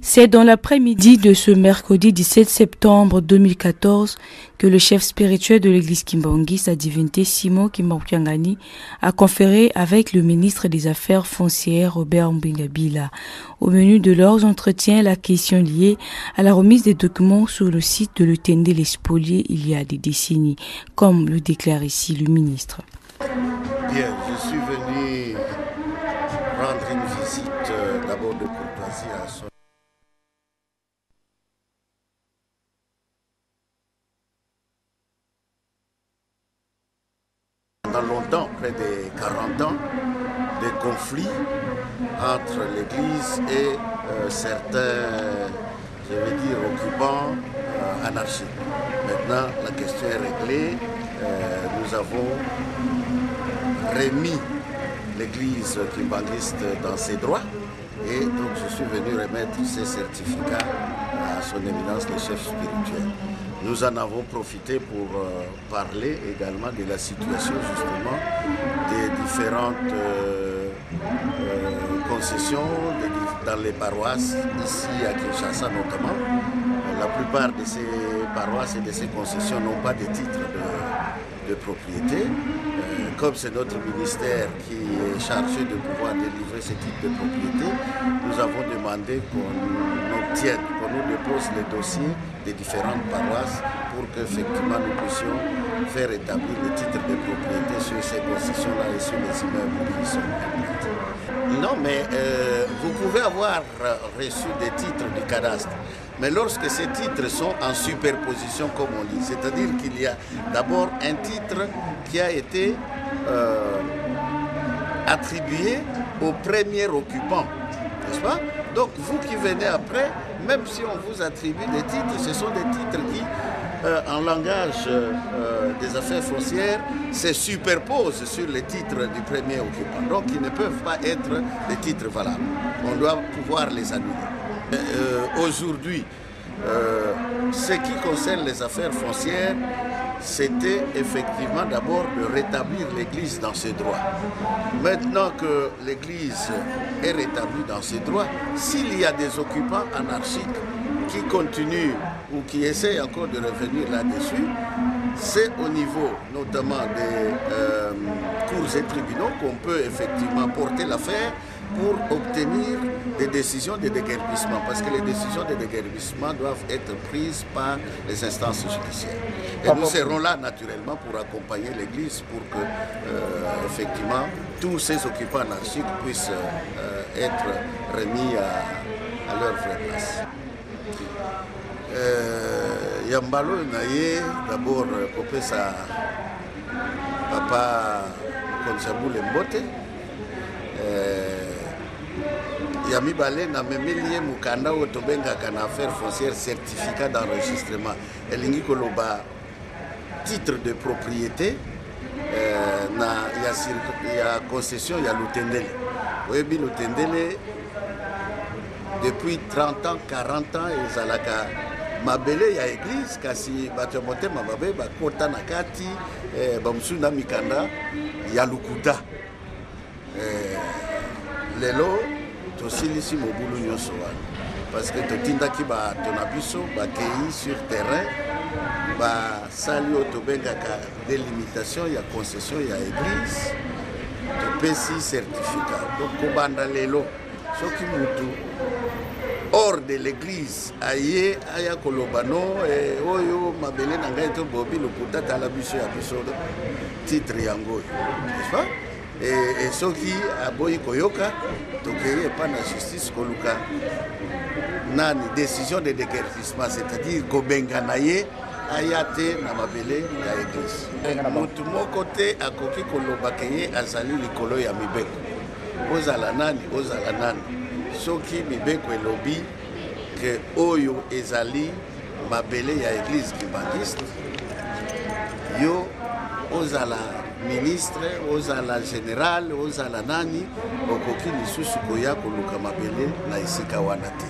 C'est dans l'après-midi de ce mercredi 17 septembre 2014 que le chef spirituel de l'église Kimbangi, sa divinité Simon Kimbangu, a conféré avec le ministre des Affaires foncières Robert Mbingabila. Au menu de leurs entretiens, la question liée à la remise des documents sur le site de l'Utende les spoliés il y a des décennies, comme le déclare ici le ministre. Bien, je suis venu rendre une visite d'abord de courtoisie à son longtemps, près de 40 ans, des conflits entre l'Église et certains, je vais dire, occupants anarchiques. Maintenant, la question est réglée. Nous avons remis l'Église kimbanguiste dans ses droits et donc je suis venu remettre ces certificats à son éminence, le chef spirituel. Nous en avons profité pour parler également de la situation justement des différentes concessions dans les paroisses, ici à Kinshasa notamment. La plupart de ces paroisses et de ces concessions n'ont pas de titre de propriété. Comme c'est notre ministère qui est chargé de pouvoir délivrer ce type de propriété, nous avons demandé qu'on obtienne, qu'on nous dépose les dossiers des différentes paroisses pour qu'effectivement nous puissions faire établir le titre de propriété sur ces concessions-là et sur les immeubles qui sont implantés. Non, mais vous pouvez avoir reçu des titres du cadastre. Mais lorsque ces titres sont en superposition, comme on dit, c'est-à-dire qu'il y a d'abord un titre qui a été attribué au premier occupant, n'est-ce pas? Donc vous qui venez après, même si on vous attribue des titres, ce sont des titres qui, en langage des affaires foncières, se superposent sur les titres du premier occupant. Donc ils ne peuvent pas être des titres valables. On doit pouvoir les annuler. Aujourd'hui, ce qui concerne les affaires foncières, c'était effectivement d'abord de rétablir l'Église dans ses droits. Maintenant que l'Église est rétablie dans ses droits, s'il y a des occupants anarchiques qui continuent ou qui essaient encore de revenir là-dessus, c'est au niveau notamment des cours et tribunaux qu'on peut effectivement porter l'affaire pour obtenir des décisions de déguerpissement, parce que les décisions de déguerpissement doivent être prises par les instances judiciaires. Et nous serons là naturellement pour accompagner l'Église pour que effectivement tous ces occupants anarchiques puissent être remis à leur vraie place. Yambalo Naye, d'abord, Kopesa Papa Konsabou Lembote. Yami Balé n'a même lié Mukanda au Tobenga qu'un affaire foncière certificat d'enregistrement. Elingi Koloba, titre de propriété, il y a concession, il y a l'Utendele. Oui, l'Utendele, depuis 30 ans, 40 ans, ils ont mabele ya église kasi bato mote mababe bakota na kati bamsuna mikanda ya lukuta lelo tosilisi mobulu nyonso wana parce que totindaki bato na biso bakei sur terrain basali oyo tobengaka délimitation ya concession ya église topesi certificat donc kobanda lelo soki mutu hors de l'église aye aya kolobano oyo mabele na ngai to bobi lokuta tala biso ya biso titre yango n'est-ce pas et soki aboyi koyoka tokeye pa na justice koluka nani décision de déguerpissement, c'est-à-dire kobenga na ye aya te na mabele ya église mutu moko te akoki kolobaka ye azali likolo ya mibeko ozala nani soki mibeko elobi que oyo ezali mabele ya église kimbanguiste yo ozala ministre ozala général ozala nani okoki lisusu koya koluka mabele na esika wana te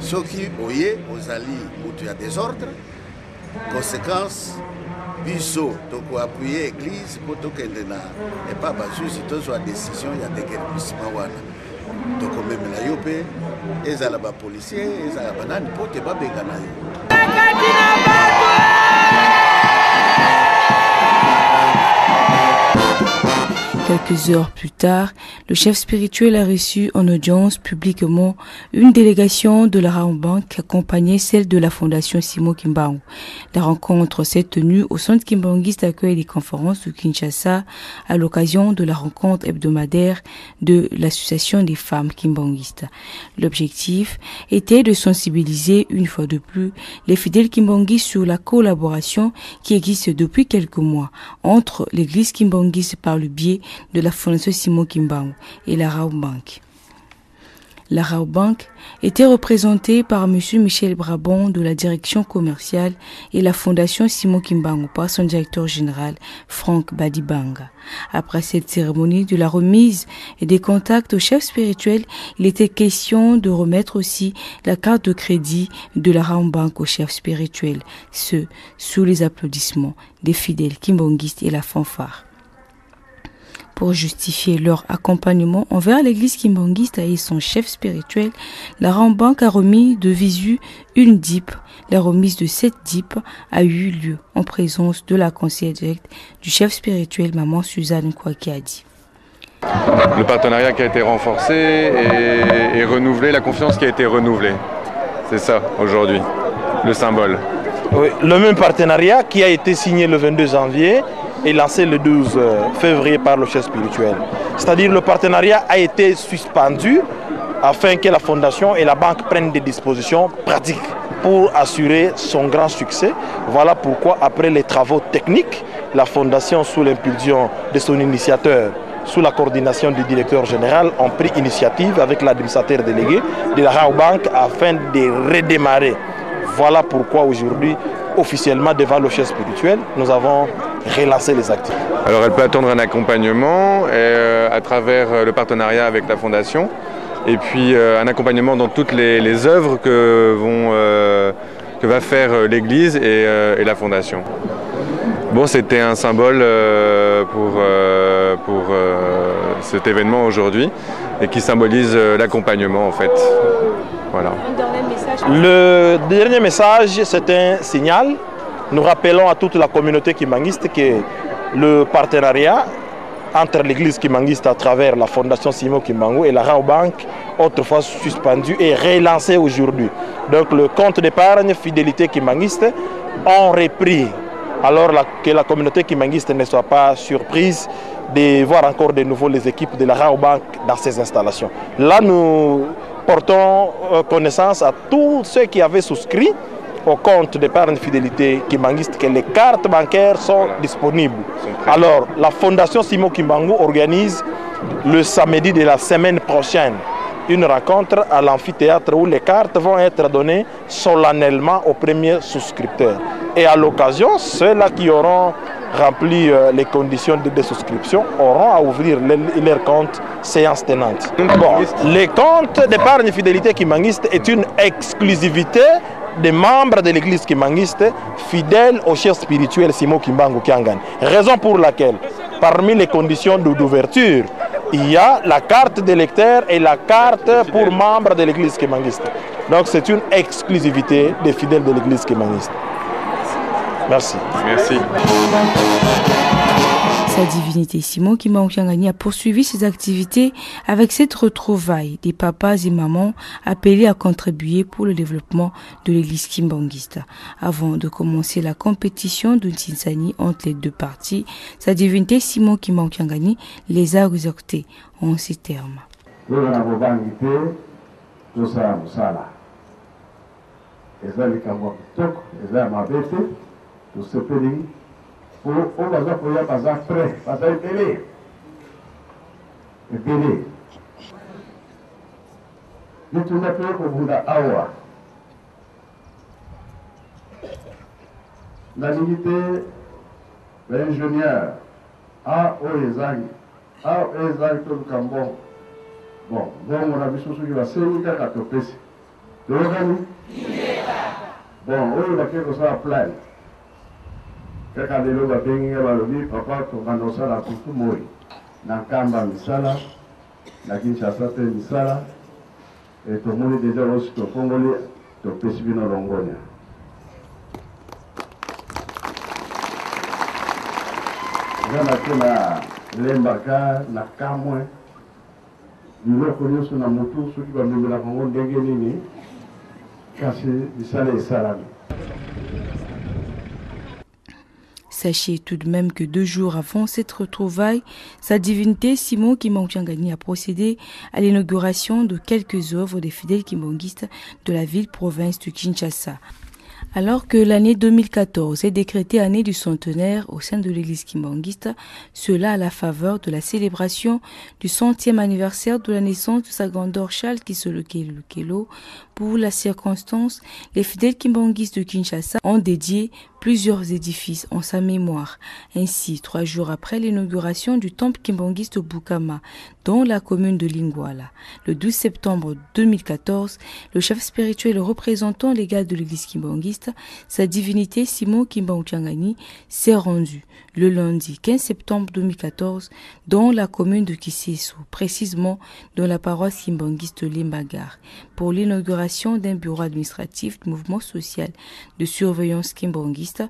soki oye ozali mutu ya désordre conséquence biso tokoappuye église po tokende na epa bajuzi tozwa décision ya déguerpissement wana tokomemela yo mpe ezala bapolisier ezala banani mpo te babenga na yo. Quelques heures plus tard, le chef spirituel a reçu en audience publiquement une délégation de la Raobank qui accompagnait celle de la Fondation Simon Kimbangu. La rencontre s'est tenue au centre kimbanguiste d'accueil des conférences de Kinshasa à l'occasion de la rencontre hebdomadaire de l'association des femmes kimbanguistes. L'objectif était de sensibiliser une fois de plus les fidèles kimbanguistes sur la collaboration qui existe depuis quelques mois entre l'église kimbanguiste par le biais de la Fondation Simon Kimbangu et la Raobank. La Raobank était représentée par M. Michel Brabon de la direction commerciale et la Fondation Simon Kimbangu par son directeur général Franck Badibanga. Après cette cérémonie de la remise et des contacts au chef spirituel, il était question de remettre aussi la carte de crédit de la Raobank au chef spirituel, ce sous les applaudissements des fidèles kimbanguistes et la fanfare. Pour justifier leur accompagnement envers l'église kimbanguiste et son chef spirituel, la Raobank a remis de visu une dîpe. La remise de cette dîpe a eu lieu en présence de la conseillère directe du chef spirituel, Maman Suzanne Kouakiadi. Le partenariat qui a été renforcé et renouvelé, la confiance qui a été renouvelée. C'est ça aujourd'hui, le symbole. Oui, le même partenariat qui a été signé le 22 janvier et lancé le 12 février par le chef spirituel. C'est-à-dire le partenariat a été suspendu afin que la fondation et la banque prennent des dispositions pratiques pour assurer son grand succès. Voilà pourquoi, après les travaux techniques, la fondation, sous l'impulsion de son initiateur, sous la coordination du directeur général, ont pris initiative avec l'administrateur délégué de la Raobank afin de redémarrer. Voilà pourquoi aujourd'hui, officiellement devant le chef spirituel, nous avons relancé les activités. Alors elle peut attendre un accompagnement à travers le partenariat avec la Fondation et puis un accompagnement dans toutes les œuvres que va faire l'Église et la Fondation. Bon, c'était un symbole pour cet événement aujourd'hui et qui symbolise l'accompagnement en fait. Voilà. Le dernier message, c'est un signal. Nous rappelons à toute la communauté kimbanguiste que le partenariat entre l'église kimbanguiste à travers la Fondation Simon Kimbangu et la Raobank, autrefois suspendu, est relancé aujourd'hui. Donc le compte d'épargne fidélité kimbanguiste ont repris. Alors que la communauté kimbanguiste ne soit pas surprise de voir encore de nouveau les équipes de la Raobank dans ces installations. Là, nous portons connaissance à tous ceux qui avaient souscrit au compte d'épargne fidélité kimbanguiste que les cartes bancaires sont disponibles. Alors, la Fondation Simon Kimbangu organise le samedi de la semaine prochaine une rencontre à l'amphithéâtre où les cartes vont être données solennellement aux premiers souscripteurs. Et à l'occasion, ceux-là qui auront rempli les conditions de souscription auront à ouvrir leur compte séance tenante. Bon, les comptes d'épargne fidélité kimbanguiste est une exclusivité des membres de l'église kimbanguiste fidèles au chef spirituel Simon Kimbangu Kiangani. Raison pour laquelle, parmi les conditions d'ouverture, il y a la carte d'électeur et la carte pour membres de l'église kimbanguiste. Donc c'est une exclusivité des fidèles de l'église kimbanguiste. Merci. Merci. Sa divinité Simon Kimbangu Kiangani a poursuivi ses activités avec cette retrouvaille des papas et mamans appelés à contribuer pour le développement de l'église kimbanguiste. Avant de commencer la compétition de Tsinsani entre les deux parties, sa divinité Simon Kimbangu Kiangani les a exhortés en ces termes. On baza koya baza prêt baza ebele bituna pe kobunda awa nalingi te baingénieur oyo ezangi toluka mbongo bon mbongo na biso soki basengi kaka topesi toyokani bon oyo bake kosala plane kaka lelo babengi nga balobi papa tokanda osala kutu moi na nkamba misala na Kinshasa te misala et tomoni déjà losi tofongoli topesi bino longonia. Zana tena lembaka na kamwe biloko nyonso na motu soki bamemelaka ngo ndenge nini kasi misala esalami. Sachez tout de même que 2 jours avant cette retrouvaille, sa divinité Simon Kimbangu a procédé à l'inauguration de quelques œuvres des fidèles kimbongistes de la ville-province de Kinshasa. Alors que l'année 2014 est décrétée année du centenaire au sein de l'église kimbangiste, cela à la faveur de la célébration du 100e anniversaire de la naissance de sa grandeur Charles Kisolo Kelo. Pour la circonstance, les fidèles kimbangistes de Kinshasa ont dédié plusieurs édifices en sa mémoire. Ainsi, 3 jours après l'inauguration du temple kimbangiste de Bukama, dans la commune de Lingwala, le 12 septembre 2014, le chef spirituel et représentant légal de l'église kimbangiste, sa divinité Simon Kimbangu s'est rendu le lundi 15 septembre 2014 dans la commune de Kiseso, précisément dans la paroisse kimbangiste de Limbagar, pour l'inauguration d'un bureau administratif du mouvement social de surveillance kimbangiste,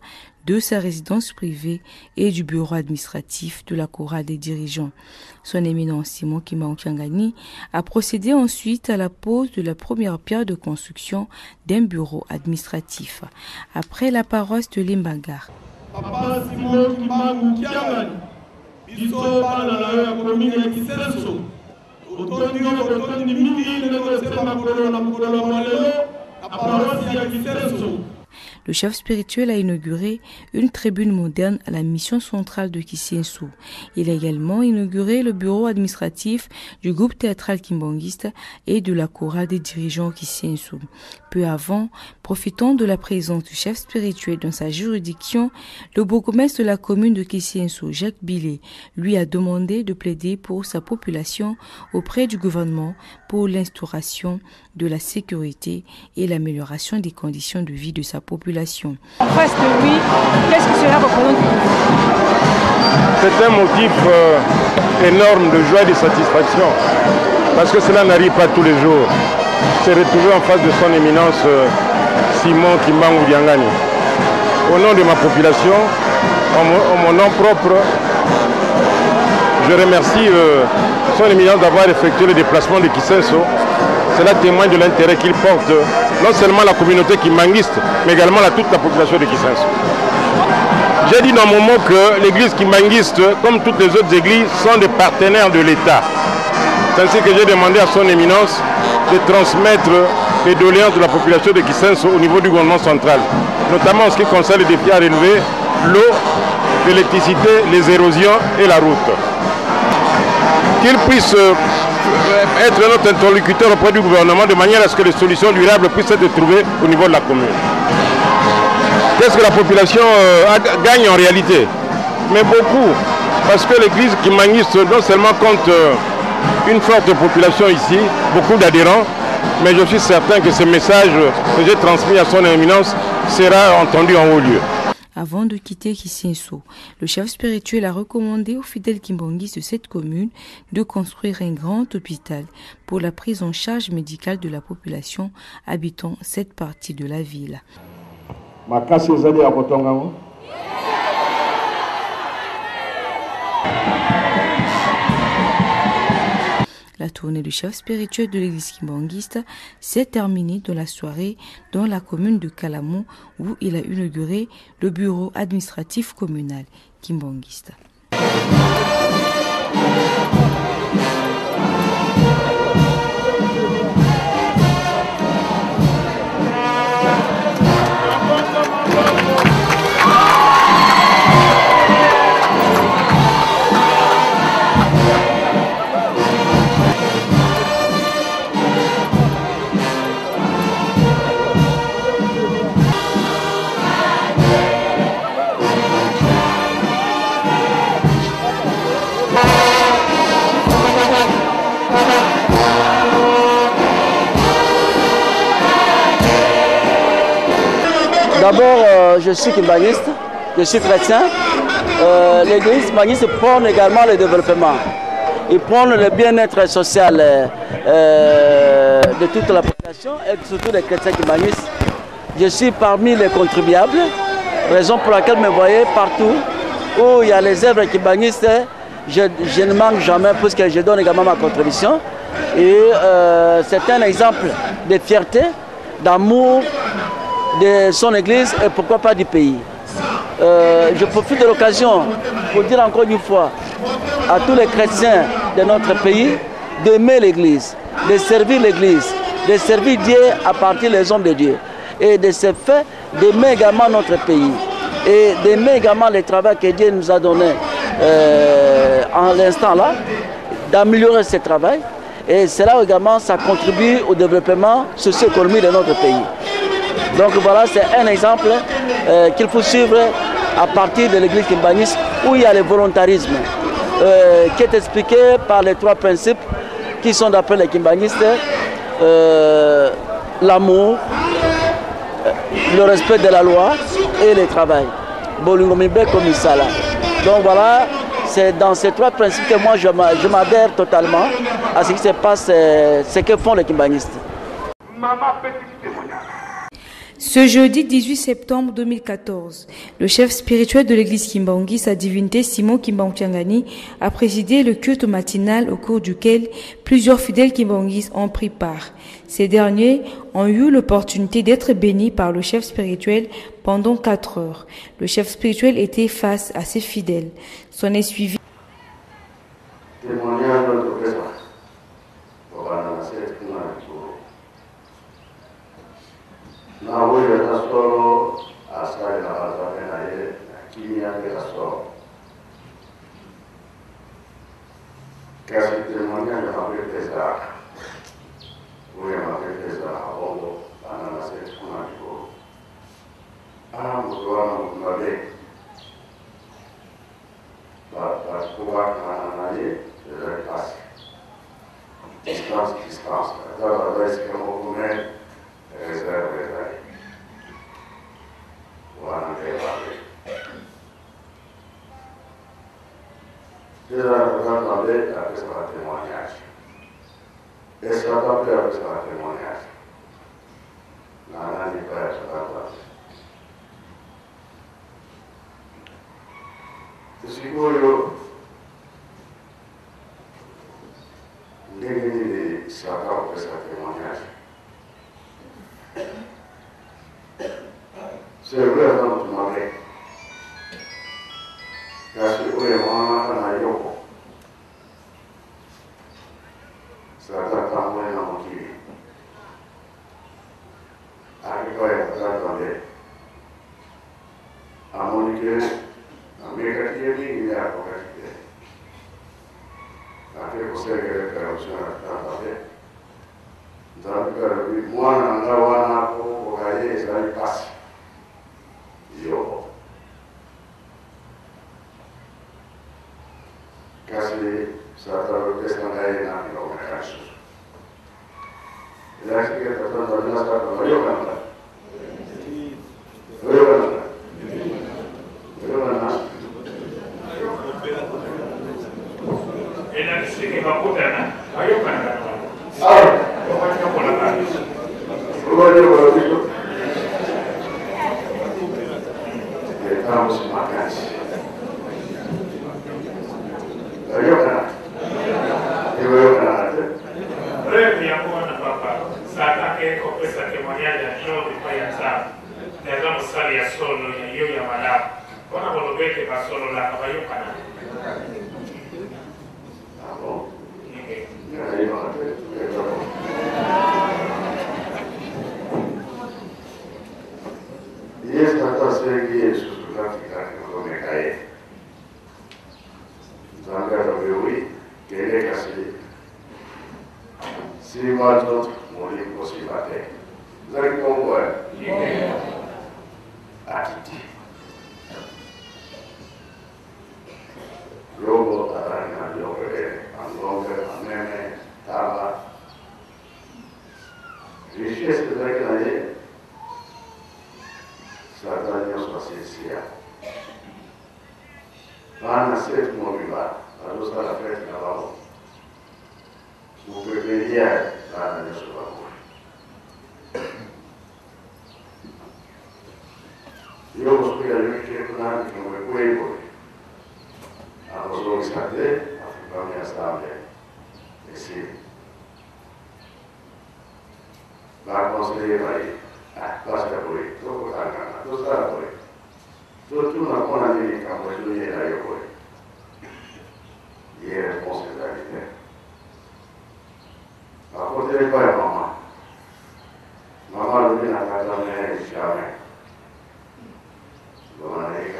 de sa résidence privée et du bureau administratif de la chorale des dirigeants. Son éminence Simon Kimbangu a procédé ensuite à la pose de la première pierre de construction d'un bureau administratif. Après la paroisse de Limbagar. Papa Simon Kimbangu Kiangani, biso bana na ya commune ya Kisenso, otondi mingi ndio sema makolo na mkolo malelo, a paroisse ya Kisenso. Le chef spirituel a inauguré une tribune moderne à la mission centrale de Kisenso. Il a également inauguré le bureau administratif du groupe théâtral kimbangiste et de la chorale des dirigeants Kisenso. Peu avant, profitant de la présence du chef spirituel dans sa juridiction, le bourgmestre de la commune de Kisenso, Jacques Billet, lui a demandé de plaider pour sa population auprès du gouvernement pour l'instauration de la sécurité et l'amélioration des conditions de vie de sa population. En face de lui, qu'est-ce que cela représente? C'est un motif énorme de joie et de satisfaction, parce que cela n'arrive pas tous les jours. Se retrouver en face de son éminence Simon Kimbangu Diangani. Au nom de ma population, en mon nom propre, je remercie son éminence d'avoir effectué le déplacement de Kisenso. Cela témoigne de l'intérêt qu'il porte non seulement à la communauté kimbanguiste, mais également à toute la population de Kisenso. J'ai dit dans mon mot que l'église kimbanguiste, comme toutes les autres églises, sont des partenaires de l'État. C'est ainsi que j'ai demandé à son éminence de transmettre les doléances de la population de Kisenso au niveau du gouvernement central, notamment en ce qui concerne les défis à relever, l'eau, l'électricité, les érosions et la route. Qu'il puisse être notre interlocuteur auprès du gouvernement de manière à ce que les solutions durables puissent être trouvées au niveau de la commune. Qu'est-ce que la population gagne en réalité? Mais beaucoup, parce que l'église kimbanguiste non seulement compte une forte population ici, beaucoup d'adhérents, mais je suis certain que ce message que j'ai transmis à son éminence sera entendu en haut lieu. Avant de quitter Kisenso, le chef spirituel a recommandé aux fidèles kimbanguistes de cette commune de construire un grand hôpital pour la prise en charge médicale de la population habitant cette partie de la ville. La tournée du chef spirituel de l'église kimbanguiste s'est terminée dans la soirée dans la commune de Kalamou où il a inauguré le bureau administratif communal kimbanguiste. D'abord, je suis kimbanguiste, je suis chrétien. L'église kimbanguiste prône également le développement. ils prônent le bien-être social de toute la population et surtout des chrétiens kimbanguistes. Je suis parmi les contribuables, raison pour laquelle vous me voyez partout où il y a les œuvres kimbanguistes, je ne manque jamais puisque je donne également ma contribution. Et c'est un exemple de fierté, d'amour de son église et pourquoi pas du pays. Je profite de l'occasion pour dire encore une fois à tous les chrétiens de notre pays d'aimer l'église, de servir l'église, de servir Dieu à partir des hommes de Dieu. Et de ce fait, d'aimer également notre pays et d'aimer également le travail que Dieu nous a donné en l'instant là, d'améliorer ce travail. Et cela également, ça contribue au développement socio-économique de notre pays. Donc voilà, c'est un exemple qu'il faut suivre à partir de l'église kimbanguiste où il y a le volontarisme qui est expliqué par les 3 principes qui sont d'après les kimbanguistes, l'amour, le respect de la loi et le travail. Donc voilà, c'est dans ces 3 principes que moi je m'adhère totalement à ce qui se passe, ce que font les kimbanguistes. Ce jeudi 18 septembre 2014, le chef spirituel de l'église Kimbangi, sa divinité Simon Kimbangu-Tiangani, a présidé le culte matinal au cours duquel plusieurs fidèles Kimbangis ont pris part. Ces derniers ont eu l'opportunité d'être bénis par le chef spirituel pendant 4 heures. Le chef spirituel était face à ses fidèles. S'en est suivi. Na huyo tasoro askari na wazame na ye kimi yake tasoro kasi temonia ya mapeteza huyo mapeteza haongo ana naseti kuna kiko ana mkuwana mkumabe ba kuwa na ye de kasi distance da da esse mokume réserve Déjà, vous entendez après ce témoignage. Et ce après ce témoignage. Nana n'est pas entendu. Je suis curieux. Ndenge chacun après ce témoignage. C'est vrai dans tout ma vie. Parce que oui, moi, on a eu ça t'a pas moins dans mon kiwi. Avec quoi il a attendé. À mon Dieu, à mes quartiers, il y a un quartier. Après, vous savez que la corruption a attendé. Donc, moi, on a pour gagner, ça lui passe. Yo. Kasi satu kesana lain nak dilakukan. Jadi kita tetap jelas pada yo kan. Yo kan. Yo kan. Enak sikit bakutan na. Ayo kan. Ah, macam apa nak? Boleh itu. Estamos marcados. Ayo kan? Yo kan. Previa buona papà. Sata che con questa testimonianza io vi fai alzare. Ne abbiamo stati a solo io e Amala. Quando lo vede va solo là, ma io kan. Ah bon? Y es tanta serie sus prácticas come cae. Zanga oui, che è così. Si va tutto, morì così va te. Zanga come vuoi? Attiti. Robo atrana di opere, andover, amene, tava. Riesci a spiegare che la è? Satania spaziesia. Vanno a sette nuovi va, la giusta la festa la yo siku ya leo kuna tumekuwa hivyo ambazo istate Afrika ya Stable esi la conseiller basta poi dopo tanga to sta poi to tu na kona ni kama hiyo ni hayo poi ye responsabilité akote kwa mama mama ndio anataka naye shame ndio anaika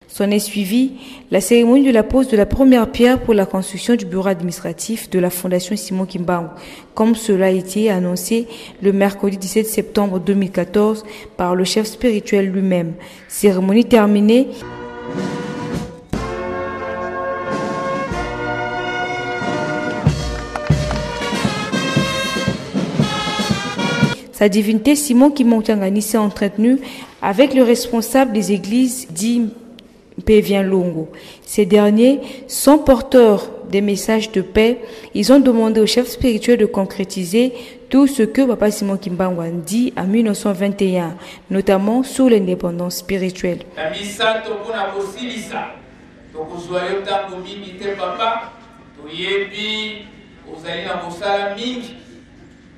S'en est suivi la cérémonie de la pose de la première pierre pour la construction du bureau administratif de la Fondation Simon Kimbangu, comme cela a été annoncé le mercredi 17 septembre 2014 par le chef spirituel lui-même. Cérémonie terminée. Sa divinité Simon Kimbangu s'est entretenu avec le responsable des églises dit Pévien Longo. Ces derniers sont porteurs des messages de paix. Ils ont demandé au chef spirituel de concrétiser tout ce que Papa Simon Kimbangu a dit en 1921, notamment sur l'indépendance spirituelle.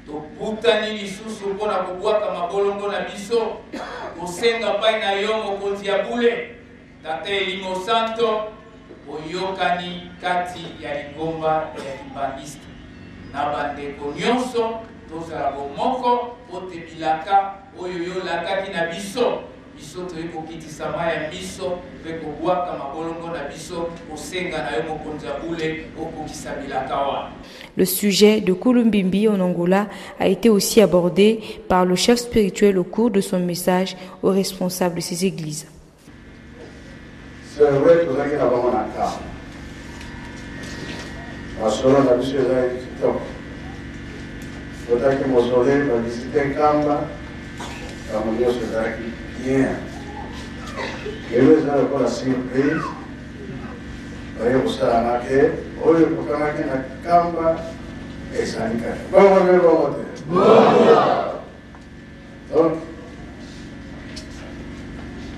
tobutani lisusu mpona kobwaka mabolongo na biso kosenga pai na yo mokonzi ya bule tata elimo santo oyokani kati ya lingomba ya kimbangiste na bandeko nyonso tozala bomoko po tebilaka oyo yolakaki na biso biso toyi kokitisa mai ya biso mpe kobwaka mabolongo na biso kosenga na yo mokonzi ya bule okokisa bilaka wana. Le sujet de Kulumbimbi en Angola a été aussi abordé par le chef spirituel au cours de son message aux responsables de ces églises. C'est vrai que vous avez un cas. Selon la mission de TikTok, vous avez visité Kamba, comme Dieu se dit bien. Et vous avez encore la surprise. Oyo kusala ke oyo kukamaki na kamba esanika bongo ne bongo te donc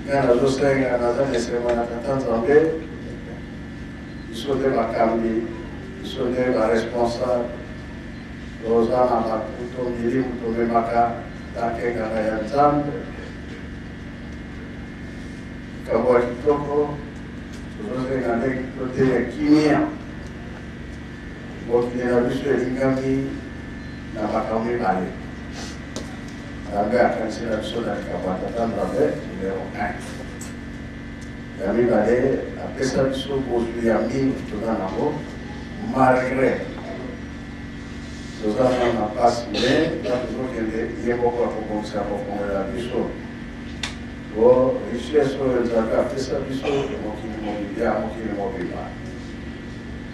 yana zosenga na zane semana katanzambe isote makambi isote ma responsable rozana makuto milimu tomemaka takenga na ya nzambe kabwa kitoko Nous avons un kimia. Mokili na biso elingami na makambo ebale. Nzambe akanisi na biso na likambo ya tata Nzambe numéro 1. Ya mibale apesa biso bozwi ya mingi toza nango malgré toza na mpasi me tozokende ye moko akobongisa kokongela biso richesse oyo nzambe apesa biso mokili mobimba mokili mobimba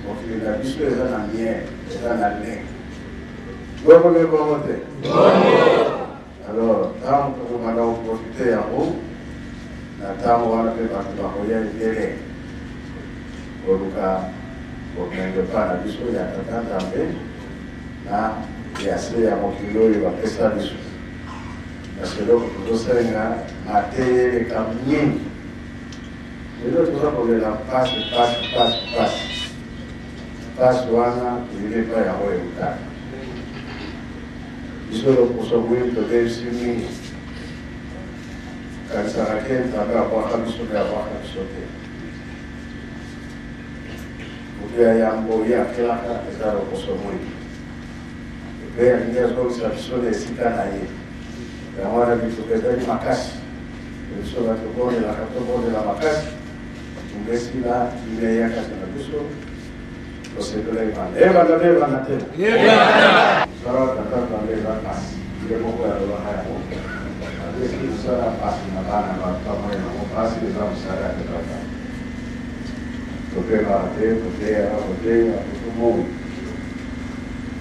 mokili na biso eza na miere eza na lenge bokomi bongo te alors ntango tokomanda koprofite yango na ntango wana mpe bato bakoya ebele koluka kokende mpa na biso ya tata nzambe na yase ya mokili oyo bapesa biso parce que donc tozosenga mateyeleka mingi lelo toza kolela mpasi wana elingi epai yango eutaka biso loposo mwini tobebisi mingi kanisaka ke nzambe abwaka biso mpe abwaka biso te moto ya yambo ye akelaka eza loposo mwini epe alingi azongisa biso na esika na ye yango wana bitopezaki makasi biso batobondelaka tobondela makasi tungesila ine ya kati na biso tosepela ebanda bebanda te sala tata Nzambe eza pasi ye moko yalobaka yango adesi kosala pasi na bana bapamoi yango pasi eza mosala ya tata topemaka te koteya koteya totomoi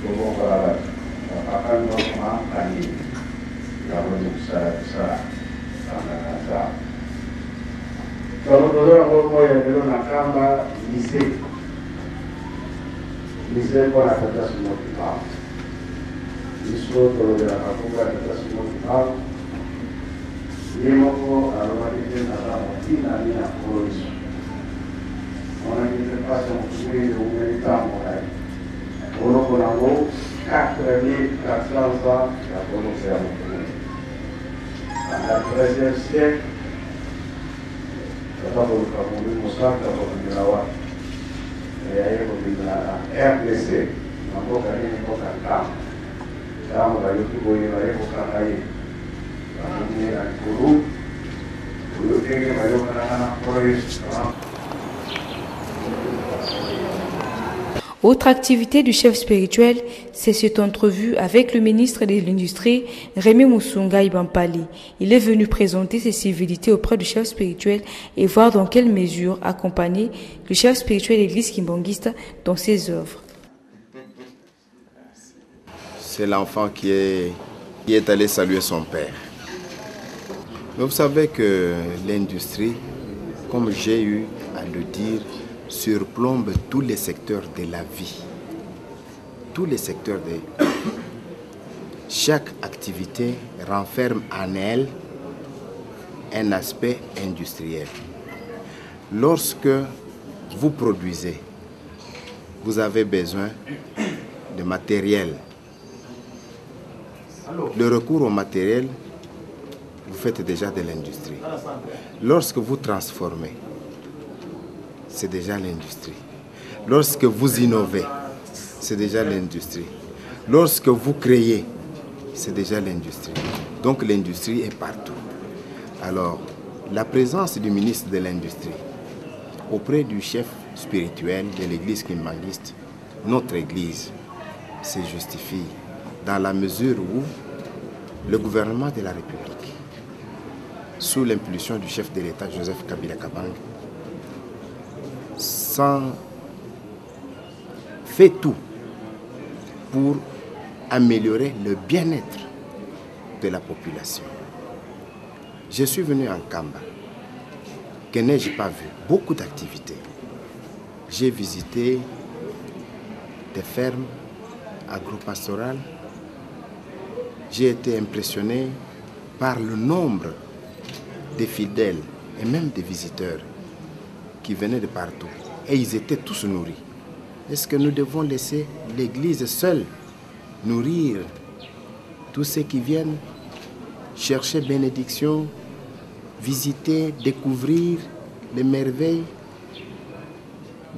tobongola bato bapaka nokoma kanini yango kusala anganaza tolotozo yango moya lelo na kamba mise mpona tata Simon Kimbangu biso tologelaka mponga déplacement final ye moko alobaki te naza motina ni na kolo biso monaki te mpasi mosukeli eumeli ntango na ye oloko nango 4400 ans ya prononce ya mokili na 13e siècle tata koluka mobi mosaka kobimela wana yaye kobimela na RDC na mboka nini mboka ntango ntango bayoki boye baye kokanga ye bamoni ye na likolo oyo ndenge bayokananga na projet. Autre activité du chef spirituel, c'est cette entrevue avec le ministre de l'Industrie, Rémy Musunga Ibampali. Il est venu présenter ses civilités auprès du chef spirituel et voir dans quelle mesure accompagner le chef spirituel de l'église kimbangiste dans ses œuvres. C'est l'enfant qui est allé saluer son père. Mais vous savez que l'industrie, comme j'ai eu à le dire, surplombe tous les secteurs de la vie. Tous les secteurs de... Chaque activité renferme en elle un aspect industriel. Lorsque vous produisez, vous avez besoin de matériel. Le recours au matériel, vous faites déjà de l'industrie. Lorsque vous transformez, c'est déjà l'industrie. Lorsque vous innovez, c'est déjà l'industrie. Lorsque vous créez, c'est déjà l'industrie. Donc l'industrie est partout. Alors, la présence du ministre de l'Industrie auprès du chef spirituel de l'église kimbangiste, notre église, se justifie dans la mesure où le gouvernement de la République, sous l'impulsion du chef de l'État Joseph Kabila Kabang, fait tout pour améliorer le bien-être de la population. Je suis venu en Kamba. Que n'ai-je pas vu? Beaucoup d'activités. J'ai visité des fermes agropastorales. J'ai été impressionné par le nombre de fidèles et même des visiteurs qui venaient de partout. Et ils étaient tous nourris. Est-ce que nous devons laisser l'Église seule nourrir tous ceux qui viennent chercher bénédiction, visiter, découvrir les merveilles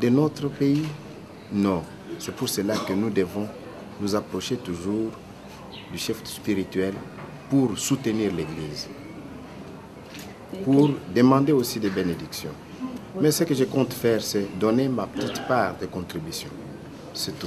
de notre pays? Non. C'est pour cela que nous devons nous approcher toujours du chef spirituel pour soutenir l'Église, pour demander aussi des bénédictions. Mais ce que je compte faire, c'est donner ma petite part de contribution. C'est tout.